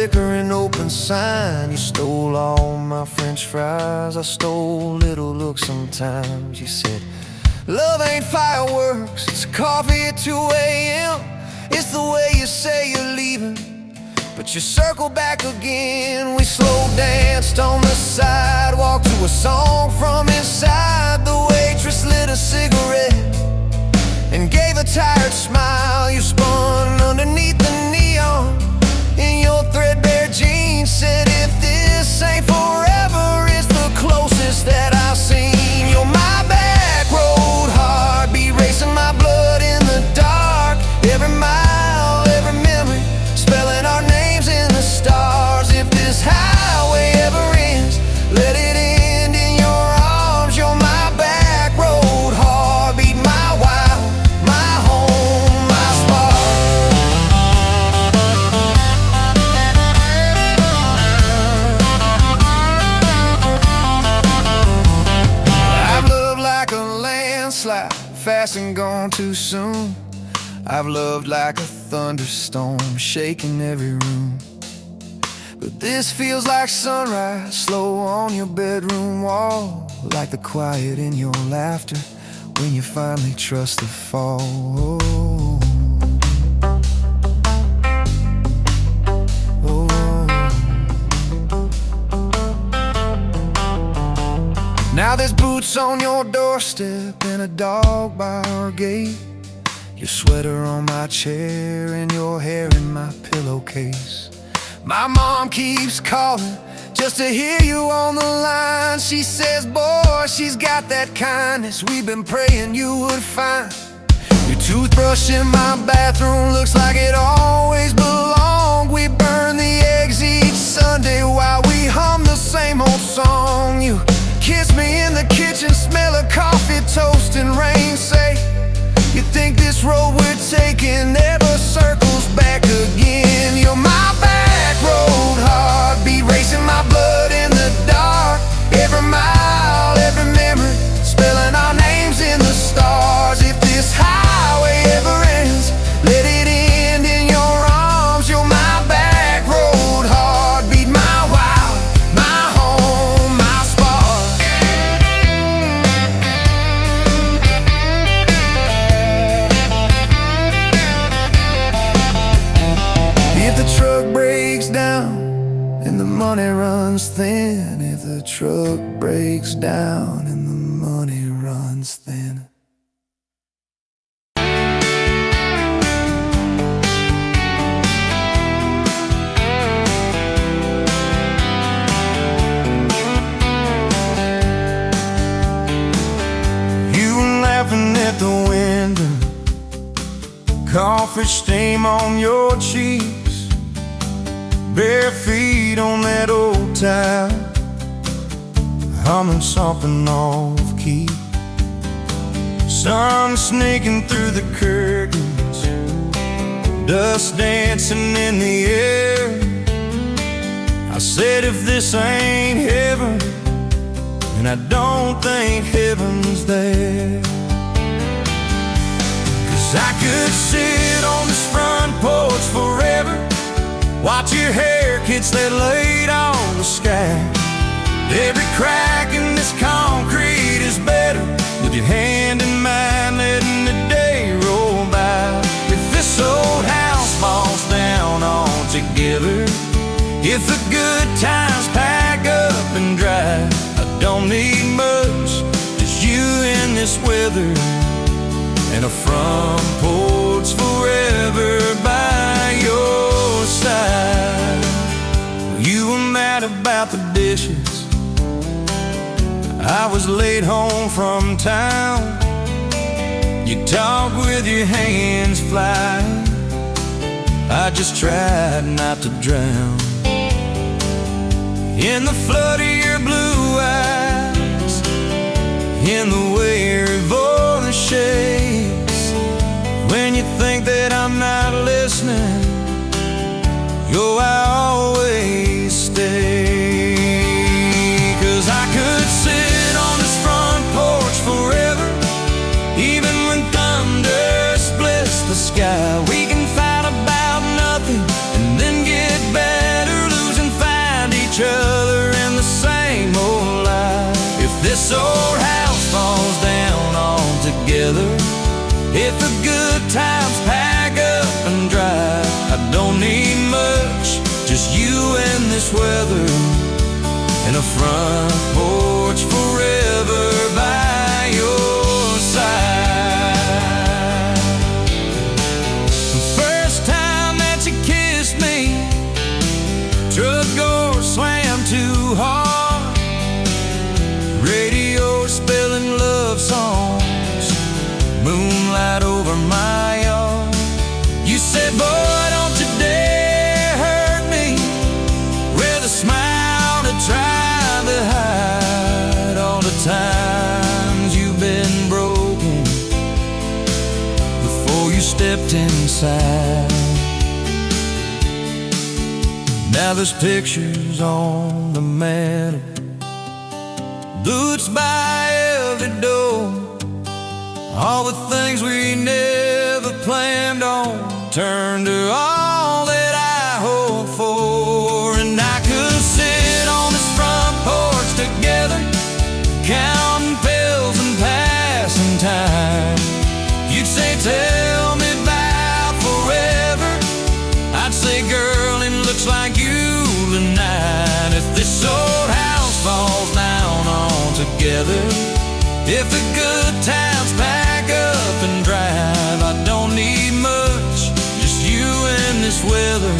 liquor and open sign. You stole all my French fries, I stole little looks sometimes. You said, love ain't fireworks, it's coffee at 2 a.m. It's the way you say you're leaving, but you circle back again. We slow danced on the sidewalk to a song from inside. The waitress lit a cigarette and gave a tired smile. You spun underneath the neon in your threadbare jeans. Said, if this ain't forever, it's the closest that I've seen. You're my back road heartbeat, racing my blood in the dark. Every mile, every memory, spelling our names in the stars. If this highway ever ends, let it end in your arms. You're my back road heartbeat, my wild, my home, my spark. I've loved like a landslide, fast and gone too soon. I've loved like a thunderstorm, shaking every room. But this feels like sunrise, slow on your bedroom wall, like the quiet in your laughter when you finally trust the fall. Now there's boots on your doorstep and a dog by our gate. Your sweater on my chair and your hair in my pillowcase. My mom keeps calling just to hear you on the line. She says, boy, she's got that kindness we've been praying you would find. Your toothbrush in my bathroom looks like it always belonged. We burn the eggs each Sunday while we hum the same old song. You kiss me in the kitchen, smell of coffee, toast and rain. Say, you think this road we're taking never circles back again. You're my back road heartbeat, racing my blood in the dark. Every mile, every memory, spelling our names in the stars. If this highway ever ends, let it end in your arms. You're my back road heartbeat, my wild, my home, my spark. If the truck breaks down and the money runs thin, if the truck breaks down and the money runs thin. You were laughing at the window, coffee stain on your cheeks, bare feet on that old tile, humming something off key. Sun snaking through the curtains, dust dancing in the air. I said, if this ain't heaven, and I don't think heaven's there. 'Cause I could sit on this front porch forever, watch your hair kids that laid on the sky. Every crack in this concrete is better with your hand in mine, letting the day roll by. If this old house falls down altogether, if the good times pack up and drive, I don't need much, just you in this weather and a front porch forever by your side. You were mad about the dishes, I was late home from town. You talk with your hands flying, I just tried not to drown in the flood of your blue eyes, in the way your voice shakes when you think that I'm not listening. Yo, I always stay. 'Cause I could sit on this front porch forever, even when thunder splits the sky. We can fight about nothing and then get better don't need much, just you and this weather, and a front porch forever by your side. The first time that you kissed me, truck door slammed too hard, radio spilling love songs, moonlight over my yard. You said, boy, don't you dare hurt me, with a smile to try to hide all the times you've been broken before you stepped inside. Now there's pictures on the mantle, boots by every door, all the things we never planned on turned to all that I hope for. And I could sit on this front porch together, counting pills and passing time. You'd say, tell me about forever. I'd say, girl, it looks like you tonight. If this old house falls down altogether, if the good times pack up and drive, I don't need much, just you and this weather,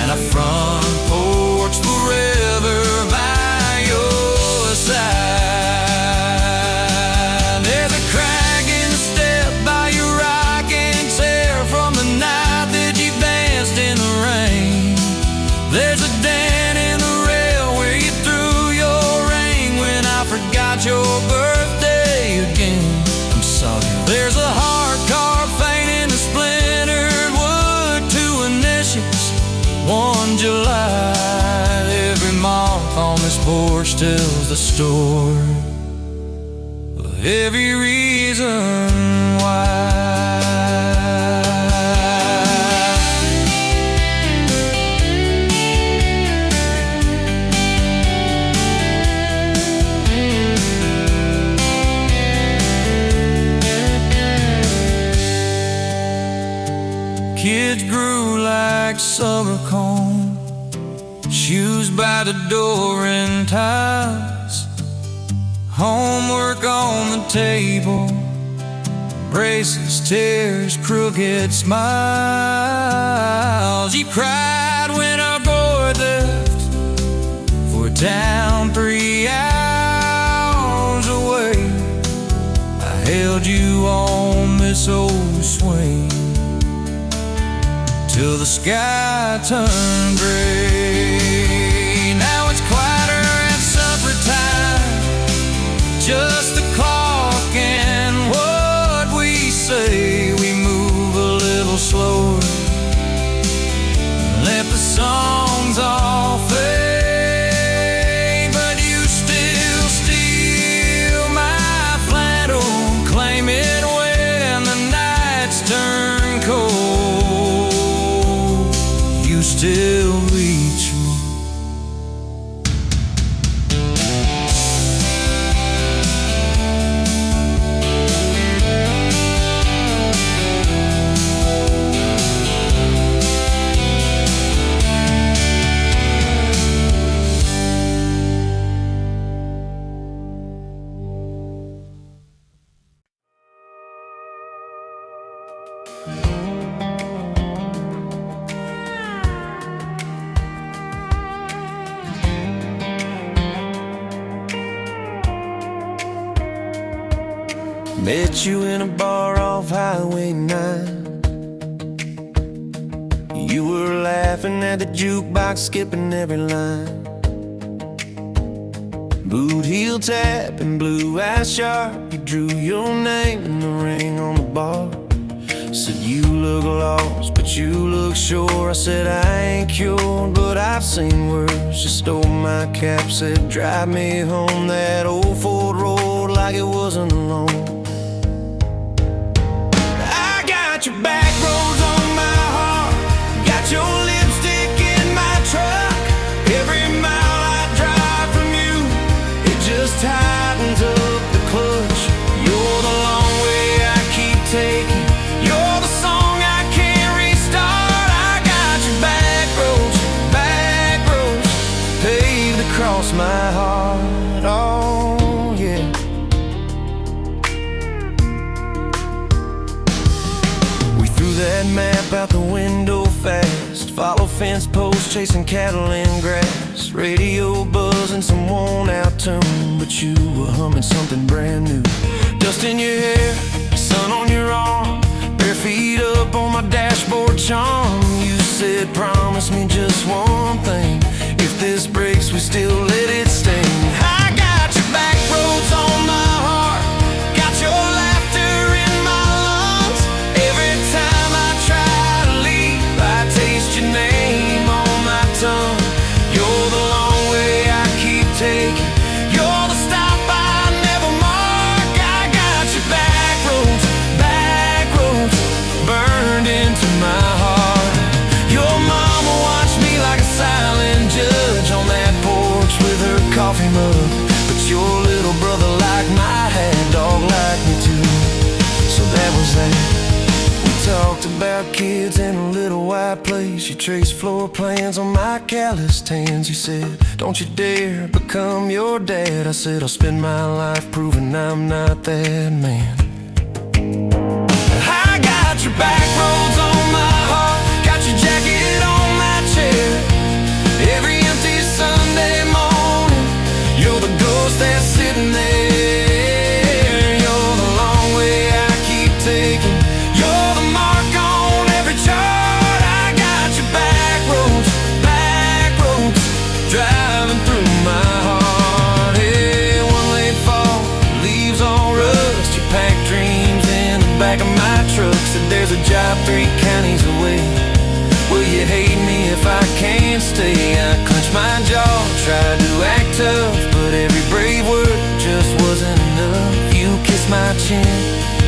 and a front porch forever by your side. There's a crack in the step by your rocking chair from the night that you danced in the rain. There's a dent in the rail where you threw your ring when I forgot your birthday again. I'm sorry. There's a hard carved fate in the splintered wood, two initials, 1 July. Every mark on this porch tells the story of every reason why. Kids grew like summer corn, shoes by the door and ties, homework on the table, braces, tears, crooked smiles. You cried when our boy left for a town 3 hours away. I held you on this old swing till the sky turned gray. Now it's quieter at supper time, just the clock and what we say. We move a little slower, let the songs all fade, but you still steal my flannel, claim it when the nights turn cold. You still reach me. Met you in a bar off Highway 9. You were laughing at the jukebox, skipping every line. Boot heel tap and blue eyes sharp, you drew your name in the ring on the bar. Said you look lost, but you look sure. I said I ain't cured, but I've seen worse. You stole my cap, said drive me home that old Ford road like it wasn't alone. Your back roads on my heart, got your lipstick in my truck. Every mile I drive from you, it just tightens up the clutch. You're the long way I keep taking, you're the song I can't restart. I my heart, oh yeah. We threw that map out the window fast, follow fence posts, chasing cattle in grass, radio buzzing some worn out tune, but you were humming something brand new. Dust in your hair, sun on your arm, bare feet up on my dashboard charm. You said, promise me just one thing, if this breaks, we still let it sting. I got your back roads on my heart, got your laughter in my lungs. Every time I try to leave, I taste your name on my tongue. You're the long way I keep taking, you're the stop I never mark. I got your back roads burned into my heart. Your mama watched me like a silent judge on that porch with her coffee mug, but your little brother liked my hat, dog liked me too. So that was that. We talked about kids in a little white place. You traced floor plans on my calloused hands. You said, don't you dare become your dad. I said, I'll spend my life proving I'm not that man. I got your back roads on my heart, got your jacket on my chair. Every empty Sunday morning, you're the ghost that's sitting there. You're the long way I keep taking, you're the mark on every chart. I got your back roads driving through my heart. Hey, one late fall, leaves all rust, you pack dreams in the back of my truck. Said there's a job 3 counties away, will you hate me if I can't stay? I clenched my jaw, tried to act tough, but every brave word just wasn't enough. You kissed my chin,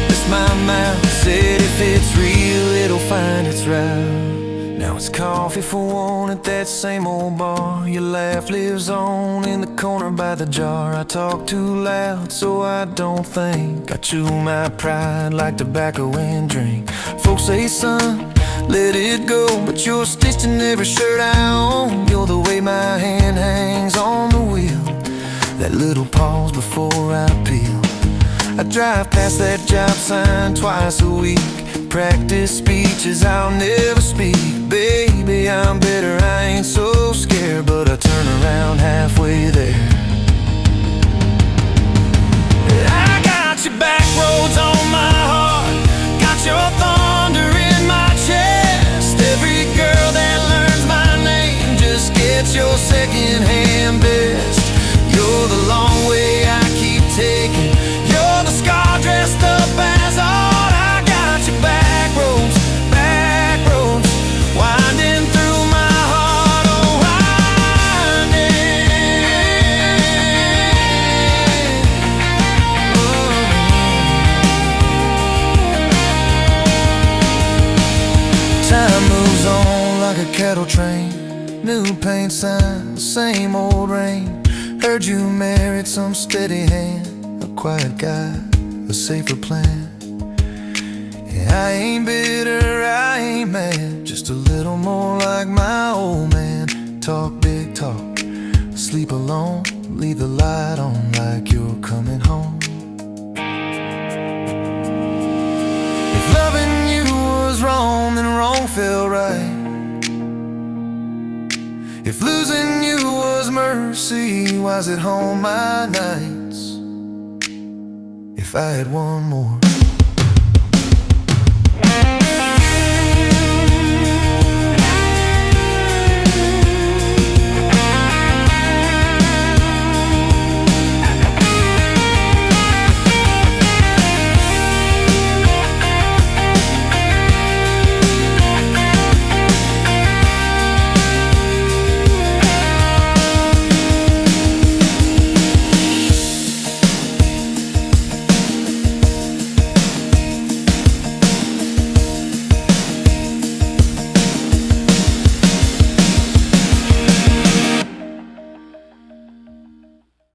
missed my mouth, said if it's real, it'll find its route. Now it's coffee for one at that same old bar. Your laugh lives on in the corner by the jar. I talk too loud so I don't think, I chew my pride like tobacco and drink. Folks say, son, let it go, but you're stitched in every shirt I own. You're the way my hand hangs on the wheel, that little pause before I peel. I drive past that job sign twice a week, practice speeches I'll never speak. Baby, I'm better, I ain't so scared, but I turn around halfway there. I got your back roads on my heart, got your thunder in my chest. Every girl that learns my name just gets your second-hand best. You're the long way I keep taking, you're the scar dressed up as art. I got your back roads winding through my heart, oh winding. Time moves on like a cattle train, new paint sign, same old rain. Heard you married some steady hand, a quiet guy, a safer plan. I ain't bitter, I ain't mad, just a little more like my old man. Talk big talk, sleep alone, leave the light on like you're coming home. If loving you was wrong, then wrong felt right. If losing you was mercy, why's it home my nights? If I had one more